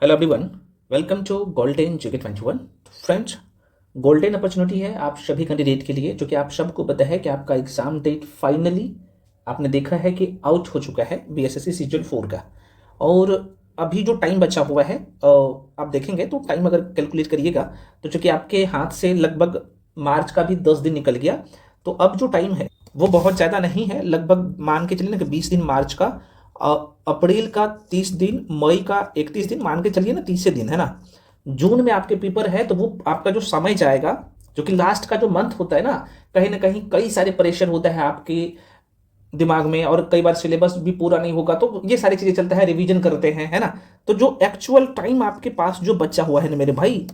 Hello everyone, welcome to golden GK 21। Friends, golden opportunity है आप सभी कैंडिडेट के लिए, जो कि आप सबको पता है कि आपका एग्जाम डेट फाइनली आपने देखा है कि आउट हो चुका है बीएसएससी सीजन 4 का। और अभी जो टाइम बचा हुआ है आप देखेंगे तो टाइम अगर कैलकुलेट करिएगा तो चूंकि आपके हाथ से लगभग मार्च का भी 10 दिन निकल गया, तो अब जो टाइम है वो बहुत ज़्यादा नहीं है। लगभग मान के चलिए ना कि 20 दिन मार्च का, अप्रैल का 30 दिन, मई का 31 दिन, मान के चलिए ना 30 दिन है ना। जून में आपके पेपर है तो वो आपका जो समय जाएगा, जो कि लास्ट का जो मंथ होता है ना कहीं कई सारे प्रेशर होता है आपके दिमाग में, और कई बार सिलेबस भी पूरा नहीं होगा तो ये सारी चीजें चलता है, रिवीजन करते हैं है ना। तो जो एक्चुअल टाइम आपके पास जो बचा हुआ है ना मेरे भाई,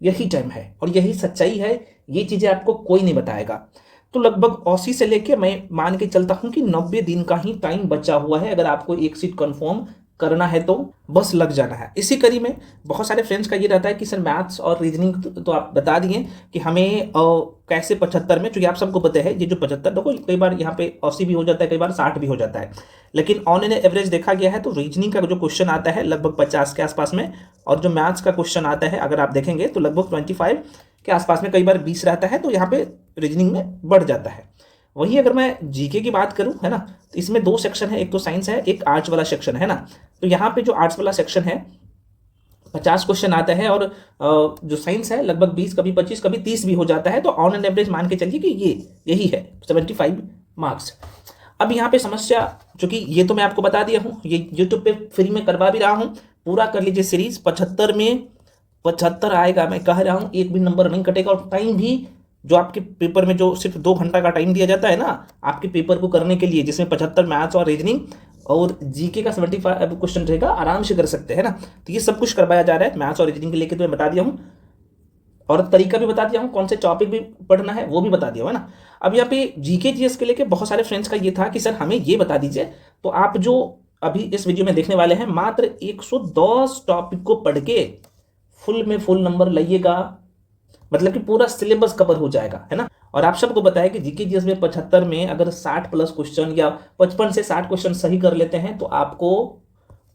यही टाइम है और यही सच्चाई है। ये चीजें आपको कोई नहीं बताएगा। तो लगभग 80 से लेके मैं मान के चलता हूं कि 90 दिन का ही टाइम बचा हुआ है। अगर आपको एक सीट कंफर्म करना है तो बस लग जाना है इसी कड़ी में। बहुत सारे फ्रेंड्स का ये रहता है कि सर मैथ्स और रीजनिंग तो आप बता दिए कि हमें कैसे 75 में, क्योंकि आप सबको पता है ये जो 75, देखो कई बार यहाँ पे 80 भी हो जाता है, कई बार 60 भी हो जाता है, लेकिन ऑन एन एवरेज देखा गया है तो रीजनिंग का जो क्वेश्चन आता है लगभग 50 के आसपास में, और जो मैथ्स का क्वेश्चन आता है अगर आप देखेंगे तो लगभग 25 के आसपास में, कई बार 20 रहता है, तो यहाँ पे रीजनिंग में बढ़ जाता है। वहीं अगर मैं जीके की बात करूं है ना, तो इसमें दो सेक्शन है, एक तो साइंस है, एक आर्ट्स वाला सेक्शन है ना। तो यहाँ पे जो आर्ट्स वाला सेक्शन है 50 क्वेश्चन आता है, और जो साइंस है लगभग 20, कभी 25, कभी 30 भी हो जाता है। तो ऑन एन एवरेज मान के चलिए कि ये यही है 75 मार्क्स। अब यहाँ पे समस्या, चूंकि ये तो मैं आपको बता दिया हूँ, ये यूट्यूब पे फ्री में करवा भी रहा हूँ, पूरा कर लीजिए सीरीज। 75 में 75 आएगा, मैं कह रहा हूँ, एक भी नंबर नहीं कटेगा। और टाइम भी जो आपके पेपर में जो सिर्फ 2 घंटा का टाइम दिया जाता है ना आपके पेपर को करने के लिए, जिसमें 75 मैथ्स और रीजनिंग और जीके का 75 क्वेश्चन रहेगा, आराम से कर सकते हैं ना। तो ये सब कुछ करवाया जा रहा है मैथ्स और रीजनिंग के लेके, तो मैं बता दिया हूँ, और तरीका भी बता दिया हूँ, कौन से टॉपिक भी पढ़ना है वो भी बता दिया है ना। अब यहाँ पे जीके जीएस के लेके बहुत सारे फ्रेंड्स का ये था कि सर हमें ये बता दीजिए। तो आप जो अभी इस वीडियो में देखने वाले हैं, मात्र 110 टॉपिक को पढ़ के फुल में फुल नंबर लाइएगा, मतलब कि पूरा सिलेबस कवर हो जाएगा है ना। और आप सबको पता है कि जीके जीएस में 75 में अगर 60 प्लस क्वेश्चन या 55 से 60 क्वेश्चन सही कर लेते हैं तो आपको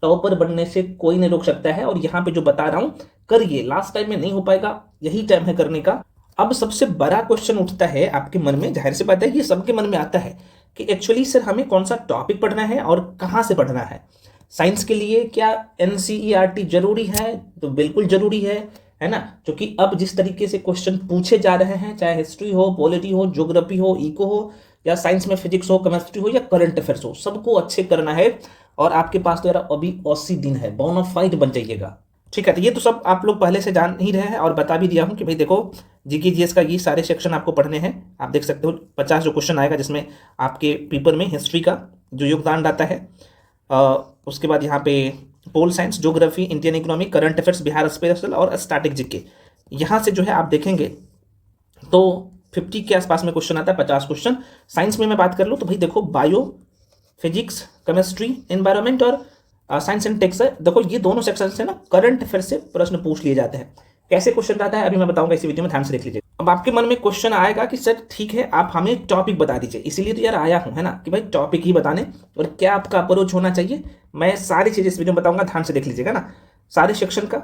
टॉपर बनने से कोई नहीं रोक सकता है। और यहाँ पे जो बता रहा हूं करिए, लास्ट टाइम में नहीं हो पाएगा, यही टाइम है करने का। अब सबसे बड़ा क्वेश्चन उठता है आपके मन में, जाहिर सी बात है ये सबके मन में आता है कि एक्चुअली सर हमें कौन सा टॉपिक पढ़ना है और कहाँ से पढ़ना है। साइंस के लिए क्या एनसीईआरटी जरूरी है? तो बिल्कुल जरूरी है ना। क्योंकि अब जिस तरीके से क्वेश्चन पूछे जा रहे हैं, चाहे हिस्ट्री हो, पॉलिटी हो, ज्योग्राफी हो, इको हो, या साइंस में फिजिक्स हो, केमिस्ट्री हो, या करंट अफेयर्स हो, सबको अच्छे करना है। और आपके पास तो यार अभी 80 दिन है, बोनाफाइड बन जाइएगा। ठीक है, तो ये तो सब आप लोग पहले से जान ही रहे हैं, और बता भी दिया हूं कि भाई देखो जीके जीएस का ये सारे सेक्शन आपको पढ़ने हैं। आप देख सकते हो 50 जो क्वेश्चन आएगा, जिसमें आपके पेपर में हिस्ट्री का जो योगदान रहता है, उसके बाद यहाँ पे pol science, geography, Indian economy, current affairs, Bihar special और स्टैटिक जीके। यहाँ से जो है आप देखेंगे तो 50 के आसपास में क्वेश्चन आता है, 50 क्वेश्चन। साइंस में मैं बात कर लूँ तो भाई देखो बायो, फिजिक्स, केमिस्ट्री, एनवायरमेंट और साइंस एंड टेक्स है। देखो ये दोनों सेक्शन से ना करंट अफेयर से प्रश्न पूछ लिए जाते हैं। कैसे क्वेश्चन आता है अभी मैं बताऊंगा इसी वीडियो में, ध्यान से देख लीजिए। अब आपके मन में क्वेश्चन आएगा कि सर ठीक है आप हमें टॉपिक बता दीजिए, इसीलिए तो यार आया हूं है ना कि भाई टॉपिक ही बताने, और क्या आपका अप्रोच होना चाहिए। मैं सारी चीजें इस वीडियो में बताऊंगा, ध्यान से देख लीजिएगा ना सारे सेक्शन का।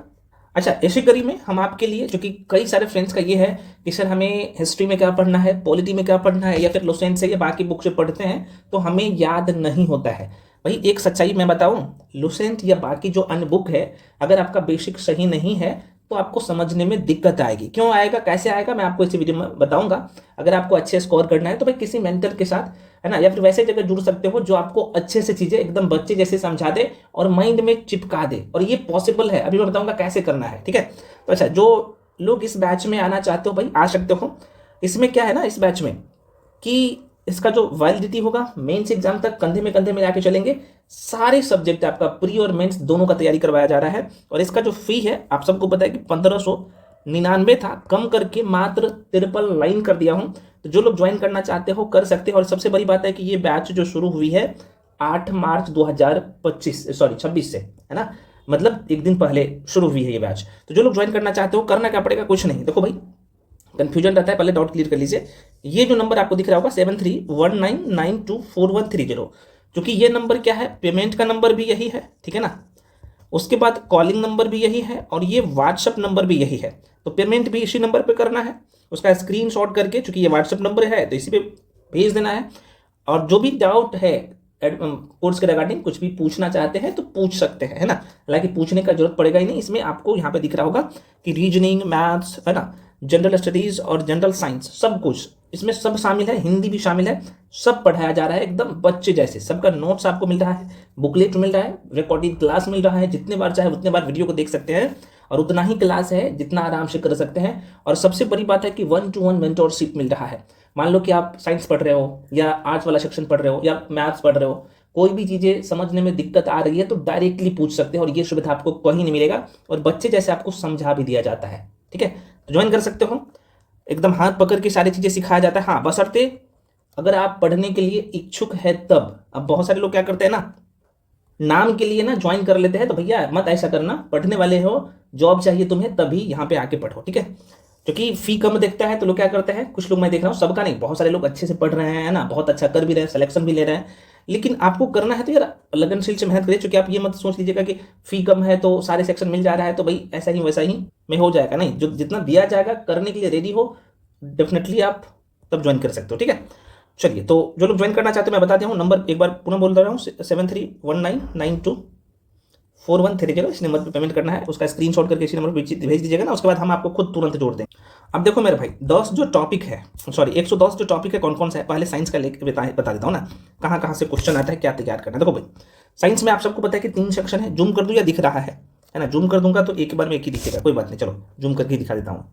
अच्छा, इसी कड़ी में हम आपके लिए, क्योंकि कई सारे फ्रेंड्स का ये है कि सर हमें हिस्ट्री में क्या पढ़ना है, पॉलिटी में क्या पढ़ना है, या फिर लुसेंट से या बाकी बुक से पढ़ते हैं तो हमें याद नहीं होता है। भाई एक सच्चाई मैं बताऊं, लुसेंट या बाकी जो अन्य बुक है, अगर आपका बेसिक सही नहीं है तो आपको समझने में दिक्कत आएगी। क्यों आएगा, कैसे आएगा, मैं आपको इसी वीडियो में बताऊंगा। अगर आपको अच्छे स्कोर करना है तो भाई किसी मेंटर के साथ है ना, या फिर वैसे जगह जुड़ सकते हो जो आपको अच्छे से चीजें एकदम बच्चे जैसे समझा दे और माइंड में चिपका दे, और ये पॉसिबल है। अभी मैं बताऊंगा कैसे करना है, ठीक है। तो अच्छा, जो लोग इस बैच में आना चाहते हो भाई आ सकते हो। इसमें क्या है ना, इस बैच में कि इसका जो वैलिडिटी होगा मेंस एग्जाम तक कंधे में कंधे मिला के चलेंगे। सारे सब्जेक्ट आपका प्री और मेंस दोनों का तैयारी करवाया जा रहा है। और इसका जो फी है आप सबको पता है कि 1599 था, कम करके मात्र 53 कर दिया हूं। तो जो लोग ज्वाइन करना चाहते हो कर सकते हो। और सबसे बड़ी बात है कि ये बैच जो शुरू हुई है 8 मार्च 2026 से है ना, मतलब एक दिन पहले शुरू हुई है ये बैच। तो जो लोग ज्वाइन करना चाहते हो, करना क्या पड़ेगा, कुछ नहीं। देखो भाई कंफ्यूजन रहता है, पहले डाउट क्लियर कर लीजिए। ये जो नंबर आपको दिख रहा होगा 7319924130, क्योंकि ये नंबर क्या है, पेमेंट का नंबर भी यही है, ठीक है ना। उसके बाद कॉलिंग नंबर भी यही है और ये व्हाट्सअप नंबर भी यही है। तो पेमेंट भी इसी नंबर पे करना है, उसका स्क्रीनशॉट करके, चूंकि ये व्हाट्सअप नंबर है तो इसी पे भेज देना है। और जो भी डाउट है कोर्स के रिगार्डिंग, कुछ भी पूछना चाहते हैं तो पूछ सकते हैं, है ना। हालांकि पूछने का जरूरत पड़ेगा ही नहीं, इसमें आपको यहाँ पे दिख रहा होगा कि रीजनिंग, मैथ्स, है ना, जनरल स्टडीज और जनरल साइंस, सब कुछ इसमें सब शामिल है, हिंदी भी शामिल है, सब पढ़ाया जा रहा है एकदम बच्चे जैसे। सबका नोट्स आपको मिल रहा है, बुकलेट मिल रहा है, रिकॉर्डिंग क्लास मिल रहा है, जितने बार चाहे उतने बार वीडियो को देख सकते हैं और उतना ही क्लास है जितना आराम से कर सकते हैं। और सबसे बड़ी बात है कि 1-to-1 मेंटोरशिप मिल रहा है। मान लो कि आप साइंस पढ़ रहे हो या आर्ट्स वाला सेक्शन पढ़ रहे हो या मैथ्स पढ़ रहे हो, कोई भी चीज़ें समझने में दिक्कत आ रही है तो डायरेक्टली पूछ सकते हो और ये सुविधा आपको कहीं नहीं मिलेगा और बच्चे जैसे आपको समझा भी दिया जाता है। ठीक है, तो ज्वाइन कर सकते हो, एकदम हाथ पकड़ के सारी चीज़ें सिखाया जाता है। हाँ, बशर्ते अगर आप पढ़ने के लिए इच्छुक है तब। अब बहुत सारे लोग क्या करते हैं ना, नाम के लिए ना ज्वाइन कर लेते हैं, तो भैया मत ऐसा करना, पढ़ने वाले हो, जॉब चाहिए तुम्हें तभी यहाँ पे आके पढ़ो। ठीक है, क्योंकि फी कम देखता है तो लोग क्या करते हैं, कुछ लोग मैं देख रहा हूँ, सबका नहीं, बहुत सारे लोग अच्छे से पढ़ रहे हैं, है ना, बहुत अच्छा कर भी रहे हैं, सिलेक्शन भी ले रहे हैं। लेकिन आपको करना है तो यार लगनशील से मेहनत करिए, क्योंकि आप ये मत सोच लीजिएगा कि फी कम है तो सारे सेक्शन मिल जा रहा है तो भाई ऐसा ही वैसा ही में हो जाएगा। नहीं, जो जितना दिया जाएगा करने के लिए रेडी हो, डेफिनेटली आप तब ज्वाइन कर सकते हो। ठीक है, चलिए, तो जो लोग ज्वाइन करना चाहते हैं मैं बता दिया हूँ, नंबर एक बार पुनः बोल रहा हूँ, 7319924130, इस नंबर पर पेमेंट करना है, उसका स्क्रीनशॉट करके इसी नंबर पर भेज दीजिएगा ना, उसके बाद हम आपको खुद तुरंत जोड़ दें। अब देखो मेरे भाई, 10 जो टॉपिक है, सॉरी 110 जो टॉपिक है, कौन कौन सा है, पहले साइंस का लेकर बता देता हूँ ना, कहाँ कहाँ से क्वेश्चन आता है, क्या तैयार करना है। देखो भाई, साइंस में आप सबको पता है कि 3 सेक्शन है। जूम कर दूँ या दिख रहा है ना, जूम कर दूंगा तो एक बार में एक ही दिखेगा, कोई बात नहीं, चलो जूम करके दिखा देता हूँ।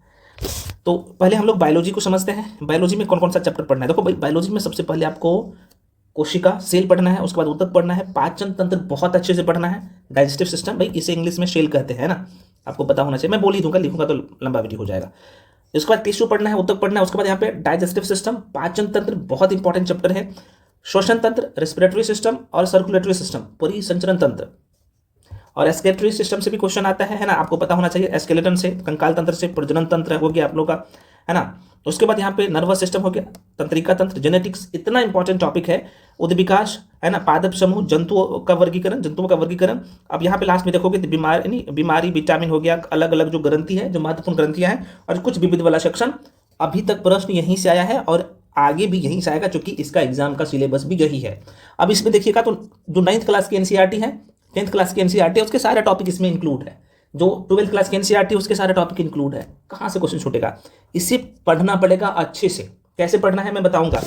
तो पहले हम लोग बायोलॉजी को समझते हैं। बायोलॉजी में कौन कौन सा चैप्टर पढ़ना है। देखो भाई, बायोलॉजी में सबसे पहले आपको कोशिका, सेल पढ़ना है, उसके बाद ऊतक पढ़ना है, पाचन तंत्र बहुत अच्छे से पढ़ना है, डाइजेस्टिव सिस्टम, भाई इसे इंग्लिश में सेल कहते हैं ना, आपको पता होना चाहिए, मैं बोल ही दूंगा, लिखूंगा तो लंबा वीडियो हो जाएगा। इसके बाद टिश्यू पढ़ना है, ऊतक पढ़ना है, उसके बाद यहाँ पे डाइजेस्टिव सिस्टम, पाचन तंत्र बहुत इंपॉर्टेंट चैप्टर है, श्वसन तंत्र, रेस्पिरेटरी सिस्टम और सर्कुलेटरी सिस्टम, परिसंचरण तंत्र, और एस्केलेटरी सिस्टम से भी क्वेश्चन आता है ना, आपको पता होना चाहिए, एस्केलेटन से, कंकाल तंत्र से, प्रजनन तंत्र हो गया आप लोग का, है ना। उसके बाद यहाँ पे नर्वस सिस्टम हो गया, तंत्रिका तंत्र, जेनेटिक्स, इतना इंपॉर्टेंट टॉपिक है, उद्भिद विकास, है ना, पादप समूह, जंतुओं का वर्गीकरण। अब यहाँ पे लास्ट में देखोगे तो बीमारी, विटामिन हो गया, अलग अलग जो ग्रंथि है, जो महत्वपूर्ण ग्रंथियां हैं, और कुछ विविध वाला सेक्शन। अभी तक प्रश्न यहीं से आया है और आगे भी यहीं से आएगा, क्योंकि इसका एग्जाम का सिलेबस भी यही है। अब इसमें देखिएगा तो जो 9th क्लास की एनसीईआरटी है, 10th क्लास की एनसीईआरटी है, उसके सारे टॉपिक इसमें इंक्लूड है। जो 12th क्लास की एनसीईआरटी, उसके सारे टॉपिक इंक्लूड है। कहाँ से क्वेश्चन छूटेगा, इसे पढ़ना पड़ेगा अच्छे से। कैसे पढ़ना है मैं बताऊंगा,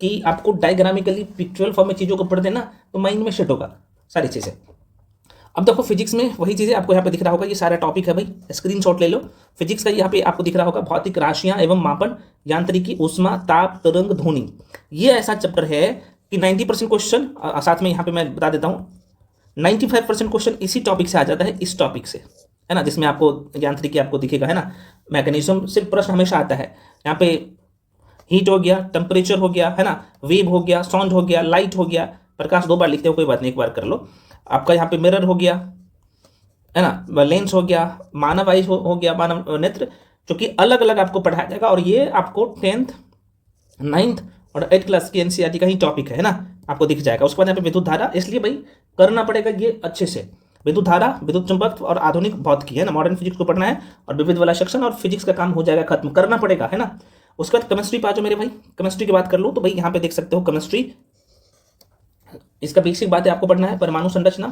कि आपको डायग्रामिकली पिक्चुअल फॉर्म में चीज़ों को पढ़ देना तो माइंड में सेट होगा सारी चीज़ें। अब देखो फिजिक्स में वही चीज़ें आपको यहाँ पे दिख रहा होगा, ये सारा टॉपिक है भाई, स्क्रीनशॉट ले लो। फिजिक्स का यहाँ पे आपको दिख रहा होगा, भौतिक राशियाँ एवं मापन, यांत्रिकी, ऊष्मा, ताप, तरंग, ध्वनि। ये ऐसा चैप्टर है कि 90% क्वेश्चन, साथ में यहाँ पे मैं बता देता हूँ, 95% क्वेश्चन इसी टॉपिक से आ जाता है, इस टॉपिक से, है ना, जिसमें आपको यांत्रिकी आपको दिखेगा, है ना, मैकेनिज्म से प्रश्न हमेशा आता है। यहाँ पे हीट हो गया, टेम्परेचर हो गया, है ना, वेव हो गया, साउंड हो गया, लाइट हो गया, प्रकाश 2 बार लिखते हो कोई बात नहीं, एक बार कर लो। आपका यहाँ पे मिरर हो गया, है ना, लेंस हो गया, मानव आई हो गया, मानव नेत्र, जो कि अलग अलग आपको पढ़ाया जाएगा। और ये आपको 10th, 9th और 8th क्लास की एनसीईआरटी का ही टॉपिक है ना, आपको दिख जाएगा। उसके बाद यहाँ पे विद्युत धारा, इसलिए भाई करना पड़ेगा ये अच्छे से। विद्युत धारा, विद्युत चुंबकत्व और आधुनिक भौतिकी, है ना, मॉडर्न फिजिक्स को पढ़ना है, और विविध वाला सेक्शन, और फिजिक्स का काम हो जाएगा खत्म, करना पड़ेगा, है ना। उसके बाद केमिस्ट्री पे आ जाओ मेरे भाई। केमिस्ट्री की बात कर लो तो भाई यहाँ पे देख सकते हो केमिस्ट्री, इसका बेसिक बात है, आपको पढ़ना है परमाणु संरचना,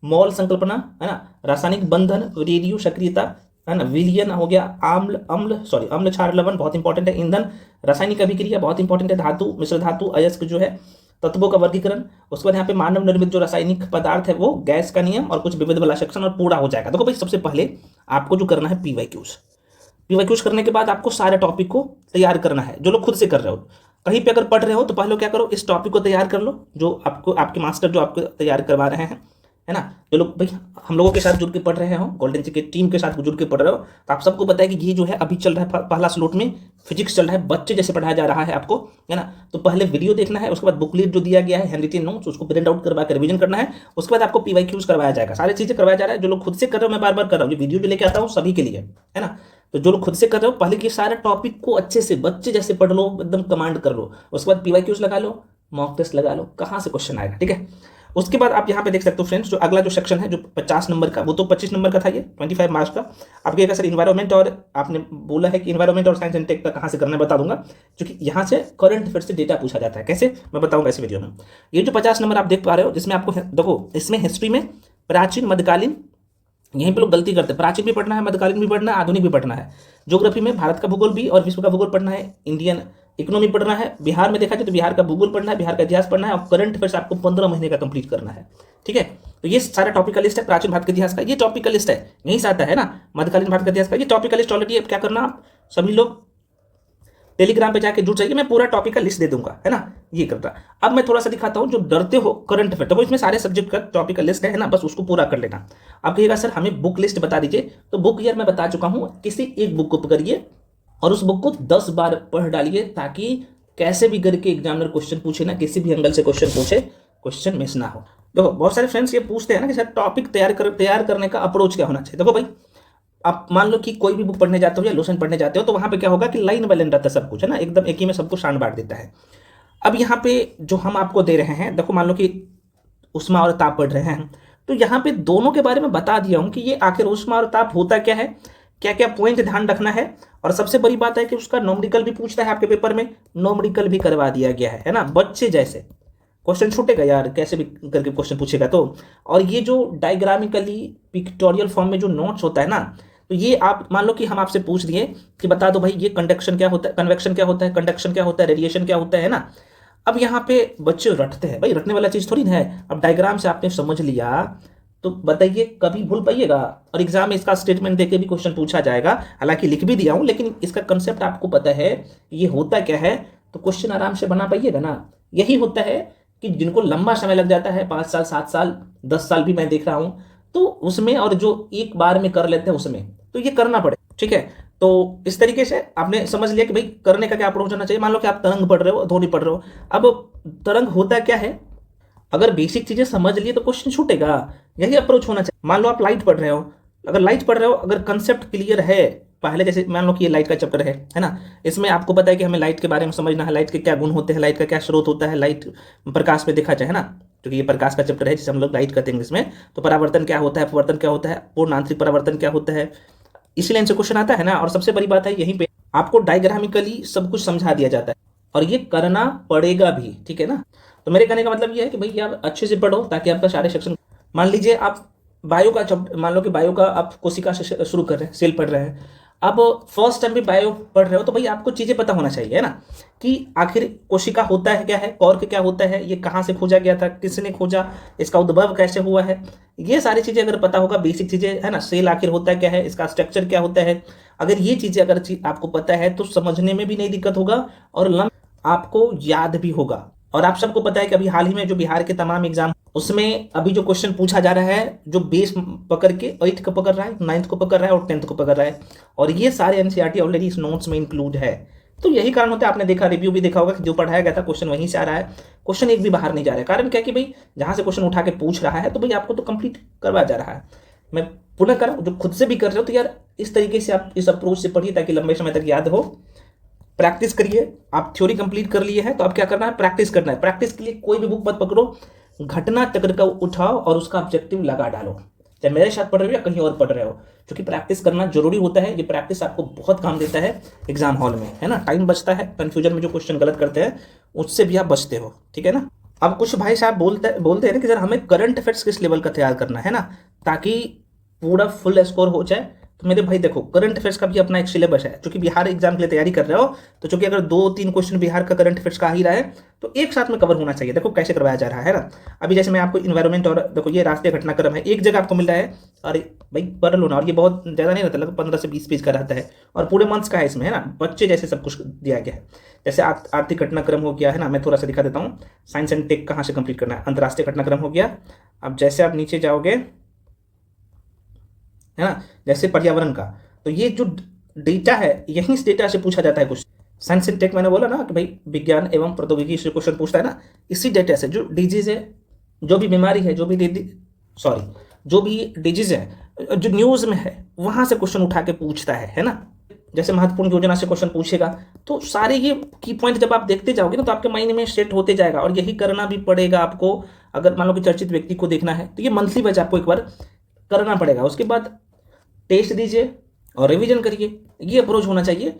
मोल संकल्पना, है ना, रासायनिक बंधन, रेडियो सक्रियता, है ना, विलयन हो गया, अम्ल क्षार लवण बहुत इंपॉर्टेंट है, ईंधन, रासायनिक अभिक्रिया बहुत इंपॉर्टेंट है, धातु, मिश्र धातु, अयस्क जो है, तत्वों का वर्गीकरण। उसके बाद यहाँ पे मानव निर्मित जो रासायनिक पदार्थ है वो, गैस का नियम, और कुछ विविध वाला सेक्शन, और पूरा हो जाएगा। देखो भाई, सबसे पहले आपको जो करना है पीवाईक्यूज करने के बाद आपको सारे टॉपिक को तैयार करना है। जो लोग खुद से कर रहे हो, कहीं पे अगर पढ़ रहे हो तो पहले क्या करो, इस टॉपिक को तैयार कर लो, जो आपको आपके मास्टर जो आपको तैयार करवा रहे हैं, है ना। जो लोग भाई हम लोगों के साथ जुड़ के पढ़ रहे हो, गोल्डन जी के टीम के साथ जुड़ के पढ़ रहे हो, तो आप सबको पता है कि ये जो है अभी चल रहा है, पहला स्लॉट में फिजिक्स चल रहा है, बच्चे जैसे पढ़ाया जा रहा है आपको, है ना। तो पहले वीडियो देखना है, उसके बाद बुकलेट जो दिया गया है, हैंडरिटन नोट्स, उसको प्रिंट आउट करवा कर रिवीजन करना है। उसके बाद आपको पीवाईक्यूज करवाया जाएगा, सारी चीजें करवाया जा रहा है। जो लोग खुद से कर रहे हो, मैं बार बार कर रहा हूँ, ये वीडियो जो लेके आता हूँ सभी के लिए, है ना। तो जो लोग खुद से कर रहे हो, पहले के सारे टॉपिक को अच्छे से बच्चे जैसे पढ़ लो, एकदम कमांड कर लो। उसके बाद पीवाईक्यूज लगा लो, मॉक टेस्ट लगा लो, कहाँ से क्वेश्चन आएगा, ठीक है। उसके बाद आप यहाँ पे देख सकते हो फ्रेंड्स, जो अगला जो सेक्शन है जो 50 नंबर का, वो तो 25 नंबर का था, ये 25 मार्क्स का। आप कहिएगा सर इन्वायरमेंट, और आपने बोला है कि इन्वायरमेंट और साइंस एंड टेक का कहाँ से करना है, बता दूंगा। क्योंकि यहाँ से करंट अफेयर से डेटा पूछा जाता है, कैसे मैं बताऊंगा इस वीडियो में। ये जो 50 नंबर आप देख पा रहे हो, जिसमें आपको देखो, इसमें हिस्ट्री में प्राचीन मध्यकालीन, यहीं पे लोग गलती करते हैं, प्राचीन भी पढ़ना है, मध्यकालीन भी पढ़ना है, आधुनिक भी पढ़ना है। ज्योग्राफी में भारत का भूगोल भी और विश्व का भूगोल पढ़ना है, इंडियन इकोनॉमी पढ़ना है, बिहार में देखा जाए तो बिहार का भूगोल पढ़ना है, बिहार का इतिहास पढ़ना है, और करंट अफेयर्स आपको 15 महीने का कंप्लीट करना है। ठीक है, तो ये सारा टॉपिकल लिस्ट है। प्राचीन भारत के इतिहास का ये टॉपिकल लिस्ट है, यहीं से आता है ना। मध्यकालीन भारत का इतिहास का ये टॉपिकल लिस्ट ऑलरेडी। अब क्या करना, आप सभी लोग टेलीग्राम पे जाके जुड़ जाइए, मैं पूरा टॉपिक का लिस्ट दे दूंगा, है ना, ये करता। अब मैं थोड़ा सा दिखाता हूँ, जो डरते हो करंट अफेयर, देखो इसमें सारे सब्जेक्ट का टॉपिक का लिस्ट है ना, बस उसको पूरा कर लेना। आप कहिएगा सर हमें बुक लिस्ट बता दीजिए, तो बुक ईयर मैं बता चुका हूँ, किसी एक बुक को पकड़िए और उस बुक को 10 बार पढ़ डालिए, ताकि कैसे भी करके एग्जामिनर क्वेश्चन पूछे ना, किसी भी एंगल से क्वेश्चन पूछे, क्वेश्चन मिस ना हो। देखो बहुत सारे फ्रेंड्स ये पूछते हैं ना कि सर टॉपिक तैयार करने का अप्रोच क्या होना चाहिए। देखो भाई, आप मान लो कि कोई भी बुक पढ़ने जाते हो या लोशन पढ़ने जाते हो, तो वहां पे क्या होगा कि लाइन बाय लाइन रहता है सब कुछ, है ना, एकदम एक ही में सबको शान बांट देता है। अब यहाँ पे जो हम आपको दे रहे हैं, देखो मान लो कि उष्मा और ताप पढ़ रहे हैं, तो यहाँ पे दोनों के बारे में बता दिया हूँ कि ये आखिर उष्मा और ताप होता क्या है, क्या क्या पॉइंट ध्यान रखना है। और सबसे बड़ी बात है कि उसका नोमेरिकल भी पूछता है आपके पेपर में, नोमेरिकल भी करवा दिया गया है ना, बच्चे जैसे क्वेश्चन छूटेगा यार, कैसे भी करके क्वेश्चन पूछेगा तो। और ये जो डायग्रामिकली पिक्टोरियल फॉर्म में जो नोट्स होता है ना, तो ये आप मान लो कि हम आपसे पूछ दिए कि बता दो भाई ये कंडक्शन क्या होता है, कन्वेक्शन क्या होता है, कंडक्शन क्या होता है, रेडिएशन क्या होता है ना। अब यहाँ पे बच्चे रटते हैं, भाई रटने वाला चीज थोड़ी ना है। अब डायग्राम से आपने समझ लिया तो बताइए कभी भूल पाइएगा। और एग्जाम में इसका स्टेटमेंट देके भी क्वेश्चन पूछा जाएगा, हालांकि लिख भी दिया हूं, लेकिन इसका कंसेप्ट आपको पता है ये होता क्या है, तो क्वेश्चन आराम से बना पाइएगा ना। यही होता है कि जिनको लंबा समय लग जाता है, 5 साल 7 साल 10 साल भी मैं देख रहा हूं, तो उसमें, और जो एक बार में कर लेते हैं उसमें, तो ये करना पड़े। ठीक है, तो इस तरीके से आपने समझ लिया कि भाई करने का क्या अप्रोच होना चाहिए। मान लो कि आप तरंग पढ़ रहे हो, ध्वनि पढ़ रहे हो, अब तरंग होता क्या है, अगर बेसिक चीजें समझ लिए तो क्वेश्चन छूटेगा। यही अप्रोच होना चाहिए। मान लो आप लाइट पढ़ रहे हो, अगर लाइट पढ़ रहे हो, अगर कंसेप्ट क्लियर है पहले, जैसे मान लो कि ये लाइट का चैप्टर है ना, इसमें आपको पता है कि हमें लाइट के बारे में समझना है, लाइट के क्या गुण होते हैं, लाइट का क्या स्रोत होता है, लाइट प्रकाश में देखा जाए, है ना, क्योंकि ये प्रकाश का चैप्टर है जिसे हम लोग लाइट कहते हैं इसमें। तो परावर्तन क्या होता है, अपवर्तन क्या होता है, पूर्ण आंतरिक परावर्तन क्या होता है, इसी लाइन से क्वेश्चन आता है ना। और सबसे बड़ी बात है यहीं पे आपको डायग्रामिकली सब कुछ समझा दिया जाता है, और ये करना पड़ेगा भी। ठीक है ना, तो मेरे कहने का मतलब ये है कि भाई आप अच्छे से पढ़ो, ताकि आपका सारे सेक्शन, मान लीजिए आप बायो का मान लो कि बायो का आप कोशिका से शुरू कर रहे हैं, सेल पढ़ रहे हैं, अब फर्स्ट टाइम भी बायो पढ़ रहे हो, तो भाई आपको चीजें पता होना चाहिए, है ना, कि आखिर कोशिका होता है क्या है, कॉर्क क्या होता है, ये कहाँ से खोजा गया था, किसने खोजा, इसका उद्भव कैसे हुआ है, ये सारी चीजें अगर पता होगा, बेसिक चीजें, है ना, सेल आखिर होता है क्या है, इसका स्ट्रक्चर क्या होता है, अगर ये चीजें अगर आपको पता है तो समझने में भी नहीं दिक्कत होगा, और आपको याद भी होगा। और आप सबको पता है कि अभी हाल ही में जो बिहार के तमाम एग्जाम, उसमें अभी जो क्वेश्चन पूछा जा रहा है, जो बेस पकड़ के 8th को पकड़ रहा है, 9th को पकड़ रहा है और 10th को पकड़ रहा है, और ये सारे एनसीईआरटी ऑलरेडी इस नोट्स में इंक्लूड है। तो यही कारण होता है, आपने देखा रिव्यू भी देखा होगा कि जो पढ़ाया गया था क्वेश्चन वहीं से आ रहा है, क्वेश्चन एक भी बाहर नहीं जा रहा है। कारण क्या कि भाई जहां से क्वेश्चन उठा के पूछ रहा है, तो भाई आपको तो कंप्लीट करवा जा रहा है। मैं पुनः कर, जो खुद से भी कर रहे हो, तो यार इस तरीके से आप इस अप्रोच से पढ़िए, ताकि लंबे समय तक याद हो। प्रैक्टिस करिए। आप थ्योरी कंप्लीट कर लिए हैं, तो अब क्या करना है, प्रैक्टिस करना है। प्रैक्टिस के लिए कोई भी बुक मत पकड़ो, घटना चक्र का उठाओ और उसका ऑब्जेक्टिव लगा डालो, चाहे मेरे साथ पढ़ रहे हो या कहीं और पढ़ रहे हो, क्योंकि प्रैक्टिस करना जरूरी होता है। ये प्रैक्टिस आपको बहुत काम देता है एग्जाम हॉल में, है ना, टाइम बचता है, कंफ्यूजन में जो क्वेश्चन गलत करते हैं उससे भी आप बचते हो। ठीक है ना। अब कुछ भाई साहब बोलते हैं ना कि सर हमें करंट अफेयर्स किस लेवल का तैयार करना है ना, ताकि पूरा फुल स्कोर हो जाए। तो मेरे भाई देखो, करंट अफेयर्स का भी अपना एक सिलेबस है, क्योंकि बिहार एग्जाम के लिए तैयारी कर रहे हो, तो चूंकि अगर 2-3 क्वेश्चन बिहार का करंट अफेयर्स का आ ही रहा है, तो एक साथ में कवर होना चाहिए। देखो कैसे करवाया जा रहा है ना। अभी जैसे मैं आपको इन्वायरमेंट, और देखो ये राष्ट्रीय घटनाक्रम है, एक जगह आपको मिल रहा है, अरे भाई पढ़ लो ना, और ये बहुत ज़्यादा नहीं रहता, लगभग 15 से 20 पेज का रहता है, और पूरे मंथ्स का है इसमें, है ना, बच्चे जैसे सब कुछ दिया गया है। जैसे आर्थिक घटनाक्रम हो गया, है ना, मैं थोड़ा सा दिखा देता हूँ, साइंस एंड टेक कहाँ से कंप्लीट करना है, अंतर्राष्ट्रीय घटनाक्रम हो गया। अब जैसे आप नीचे जाओगे, है ना, जैसे पर्यावरण का, तो ये जो डेटा है, यहीं इस डेटा से पूछा जाता है कुछ। साइंस एंड टेक मैंने बोला ना कि भाई विज्ञान एवं प्रौद्योगिकी से क्वेश्चन पूछता है ना, इसी डेटा से जो डिजीज है, जो भी बीमारी है, जो भी डिजीज है, जो न्यूज में है, वहां से क्वेश्चन उठा के पूछता है ना। जैसे महत्वपूर्ण योजना से क्वेश्चन पूछेगा, तो सारे ये की पॉइंट जब आप देखते जाओगे ना, तो आपके माइंड में सेट होते जाएगा, और यही करना भी पड़ेगा आपको अगर मान लो कि चर्चित व्यक्ति को देखना है तो ये मंथली बैच आपको एक बार करना पड़ेगा। उसके बाद टेस्ट दीजिए और रिवीजन करिए, ये अप्रोच होना चाहिए।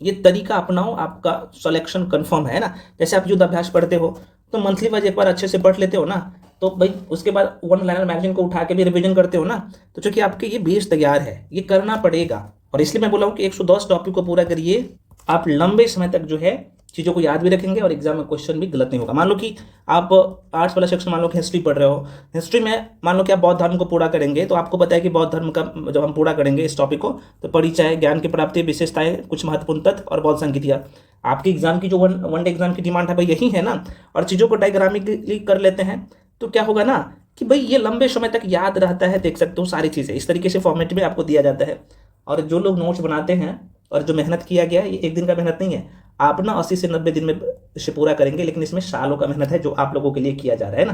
ये तरीका अपनाओ, आपका सिलेक्शन कंफर्म है ना। जैसे आप युद्ध अभ्यास पढ़ते हो तो मंथली वाइज एक बार अच्छे से पढ़ लेते हो ना, तो भाई उसके बाद वन लाइनर मैगजीन को उठा के भी रिवीजन करते हो ना, तो चूंकि आपके ये बेस तैयार है, ये करना पड़ेगा। और इसलिए मैं बोला हूँ कि 110 टॉपिक को पूरा करिए, आप लंबे समय तक जो है चीज़ों को याद भी रखेंगे और एग्जाम में क्वेश्चन भी गलत नहीं होगा। मान लो कि आप आर्ट्स वाला सेक्शन, मान लो कि हिस्ट्री पढ़ रहे हो, हिस्ट्री में मान लो कि आप बौद्ध धर्म को पूरा करेंगे, तो आपको पता है कि बौद्ध धर्म का जब हम पूरा करेंगे इस टॉपिक को, तो परिचय, ज्ञान की प्राप्ति, विशेषताएं, कुछ महत्वपूर्ण तथ्य और बौद्ध संगीतियाँ। आपकी एग्जाम की जो वन डे एग्जाम की डिमांड है भाई यही है ना, और चीज़ों को डायग्रामिकली कर लेते हैं तो क्या होगा ना कि भाई ये लंबे समय तक याद रहता है। देख सकते हो सारी चीज़ें इस तरीके से फॉर्मेट में आपको दिया जाता है। और जो लोग नोट्स बनाते हैं और जो मेहनत किया गया है, ये एक दिन का मेहनत नहीं है, आप ना 80 से 90 दिन में इसे पूरा करेंगे, लेकिन इसमें सालों का मेहनत है जो आप लोगों के लिए किया जा रहा है ना।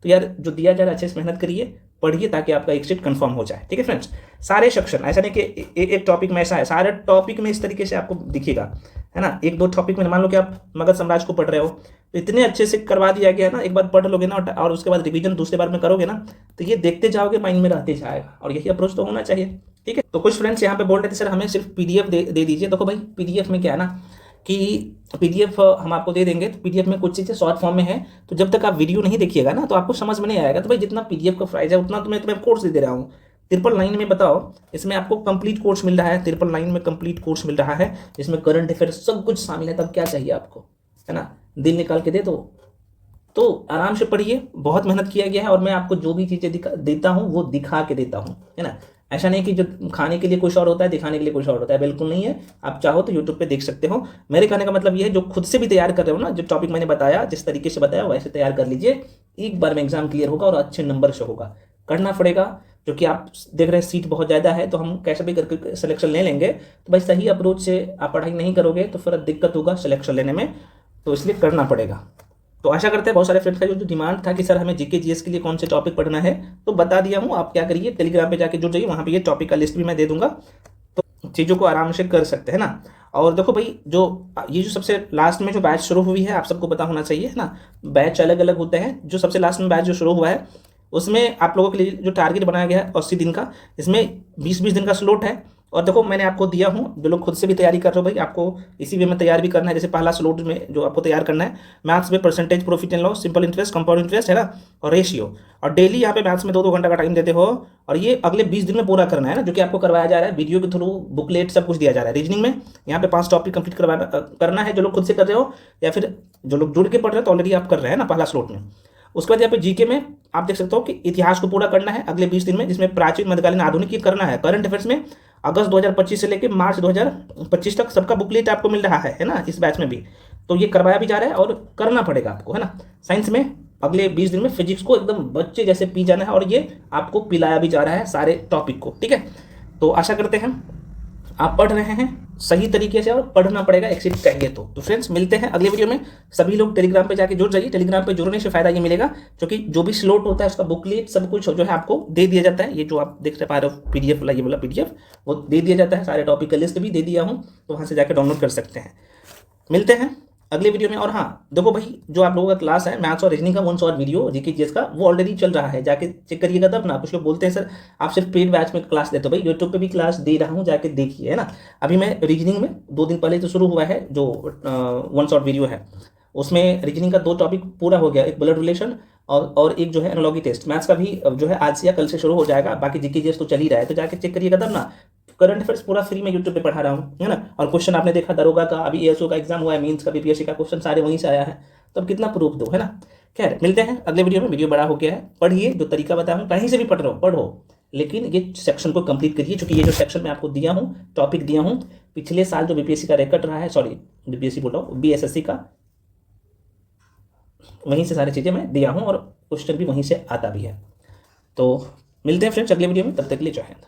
तो यार जो दिया जा रहा है अच्छे से मेहनत करिए, पढ़िए, ताकि आपका एक सीट कंफर्म हो जाए। ठीक है फ्रेंड्स, सारे सेक्शन, ऐसा नहीं कि एक टॉपिक में ऐसा है, सारे टॉपिक में इस तरीके से आपको दिखेगा, है ना। एक दो टॉपिक में मान लो कि आप मगध साम्राज्य को पढ़ रहे हो तो इतने अच्छे से करवा दिया गया है ना, एक बार पढ़ लोगे ना और उसके बाद रिवीजन दूसरे बार में करोगे ना, तो ये देखते जाओगे, माइंड में रहते जाएगा। और यही अप्रोच तो होना चाहिए। ठीक है, तो कुछ फ्रेंड्स यहाँ पे बोल रहे थे सर हमें सिर्फ पीडीएफ दे दीजिए। देखो भाई पीडीएफ में क्या है ना कि पीडीएफ हम आपको दे देंगे, तो पीडीएफ में कुछ चीज़ें शॉर्ट फॉर्म में है, तो जब तक आप वीडियो नहीं देखिएगा ना तो आपको समझ में नहीं आएगा। तो भाई जितना पीडीएफ का प्राइस है उतना तो मैं तुम्हें कोर्स दे रहा हूँ 999 में। बताओ, इसमें आपको कंप्लीट कोर्स मिल रहा है, 999 में कंप्लीट कोर्स मिल रहा है, इसमें करंट अफेयर्स सब कुछ शामिल है। तब क्या चाहिए आपको, है ना। दिल निकाल के दे दो, तो आराम से पढ़िए। बहुत मेहनत किया गया है और मैं आपको जो भी चीज़ें देता हूँ वो दिखा के देता हूँ, है ना। ऐसा नहीं कि जो खाने के लिए कुछ और होता है, दिखाने के लिए कुछ और होता है, बिल्कुल नहीं है। आप चाहो तो यूट्यूब पे देख सकते हो। मेरे कहने का मतलब ये है, जो खुद से भी तैयार कर रहे हो ना, जो टॉपिक मैंने बताया, जिस तरीके से बताया वैसे तैयार कर लीजिए, एक बार में एग्जाम क्लियर होगा और अच्छे नंबर से होगा। करना पड़ेगा, जो कि आप देख रहे हैं सीट बहुत ज़्यादा है, तो हम कैसे भी करके सिलेक्शन ले लेंगे। तो भाई सही अप्रोच से आप पढ़ाई नहीं करोगे तो फिर दिक्कत होगा सिलेक्शन लेने में, तो इसलिए करना पड़ेगा। तो आशा करते हैं बहुत सारे फ्रेंड्स का जो डिमांड था कि सर हमें जीके जीएस के लिए कौन से टॉपिक पढ़ना है, तो बता दिया हूँ। आप क्या करिए, टेलीग्राम पे जाके जुड़ जाइए, वहाँ पे ये टॉपिक का लिस्ट भी मैं दे दूंगा, तो चीज़ों को आराम से कर सकते हैं ना। और देखो भाई ये जो सबसे लास्ट में जो बैच शुरू हुई है, आप सबको पता होना चाहिए, है ना। बैच अलग अलग होते हैं। जो सबसे लास्ट में बैच जो शुरू हुआ है उसमें आप लोगों के लिए जो टारगेट बनाया गया है 80 दिन का, इसमें 20-20 दिन का स्लॉट है। और देखो मैंने आपको दिया हूँ, जो लोग खुद से भी तैयारी कर रहे हो भाई, आपको इसी वे में तैयार भी करना है। जैसे पहला स्लॉट में जो आपको तैयार करना है, मैथ्स में percentage, profit and loss, simple interest, compound interest, है ना, और रेशियो। और डेली यहाँ पे मैथ्स में 2-2 घंटा का टाइम देते हो, और ये अगले 20 दिन में पूरा करना है ना, जो कि आपको करवाया जा रहा है वीडियो के थ्रू, बुकलेट सब कुछ दिया जा रहा है। रीजनिंग में यहाँ पे 5 टॉपिक कंप्लीट करना है, जो लोग खुद से कर रहे हो या फिर जो लोग जुड़ के पढ़ रहे हो, तो ऑलरेडी आप कर रहे हैं ना पहला स्लॉट में। उसके बाद यहाँ पे जीके में आप देख सकते हो कि इतिहास को पूरा करना है अगले 20 दिन में, जिसमें प्राचीन, मध्यकालीन, आधुनिक ये करना है। करंट अफेयर्स में अगस्त 2025 से लेकर मार्च 2025 तक सबका बुकलेट आपको मिल रहा है ना, इस बैच में भी। तो ये करवाया भी जा रहा है और करना पड़ेगा आपको, है ना। साइंस में अगले 20 दिन में फिजिक्स को एकदम बच्चे जैसे पी जाना है, और ये आपको पिलाया भी जा रहा है सारे टॉपिक को। ठीक है, तो आशा करते हैं आप पढ़ रहे हैं सही तरीके से, और पढ़ना पड़ेगा एक सीट चाहिए तो फ्रेंड्स मिलते हैं अगले वीडियो में। सभी लोग टेलीग्राम पे जाके जुड़ जाइए। टेलीग्राम पे जुड़ने से फायदा ये मिलेगा, क्योंकि जो भी स्लॉट होता है उसका बुकलेट सब कुछ जो है आपको दे दिया जाता है। ये जो आप देख पा रहे हो पीडीएफ वाला, ये वाला पीडीएफ वो दे दिया जाता है। सारे टॉपिक का लिस्ट भी दे दिया हूँ, तो वहाँ से जाकर डाउनलोड कर सकते हैं। मिलते हैं अगले वीडियो में। और हाँ देखो भाई, जो आप लोगों का क्लास है मैथ्स और रीजनिंग का 1 शॉर्ट वीडियो जीके जीएस का, वो ऑलरेडी चल रहा है, जाके चेक करिएगा तब ना। कुछ लोग बोलते हैं सर आप सिर्फ पेड बैच में क्लास देते हो, भाई यूट्यूब पे भी क्लास दे रहा हूँ, जाके देखिए, है ना। अभी मैं रीजनिंग में 2 दिन पहले तो शुरू हुआ है जो 1 शॉर्ट वीडियो है, उसमें रीजनिंग का 2 टॉपिक पूरा हो गया, एक ब्लड रिलेशन और एक जो है एनालॉजी टेस्ट। मैथ्स का भी जो है आज से या कल से शुरू हो जाएगा, बाकी जीके जीएस तो चल ही रहा है, तो जाके चेक करिएगा तब ना। करंट अफेयर्स पूरा फ्री में यूट्यूब पे पढ़ा रहा हूँ, है ना। और क्वेश्चन आपने देखा दरोगा का, अभी एएसओ का एग्जाम हुआ है, मेंस का, बीपीएससी का क्वेश्चन सारे वहीं से आया है, तो अब कितना प्रूफ दो, है ना। खैर मिलते हैं अगले वीडियो में। वीडियो बड़ा हो गया है, पढ़िए, जो तरीका बताया हूँ कहीं से भी पढ़ रहे हो पढ़ो, लेकिन ये सेक्शन को कंप्लीट करिए, क्योंकि ये जो सेक्शन मैं आपको दिया हूँ, टॉपिक दिया हूँ, पिछले साल जो बीपीएससी का रिकॉर्ड रहा है, सॉरी बीपीएससी बोल रहा हूँ, बीएसएससी का, वहीं से सारी चीज़ें मैं दिया हूँ और क्वेश्चन भी वहीं से आता भी है। तो मिलते हैं फ्रेंड्स अगले वीडियो में, तब तक के लिए जय हिंद।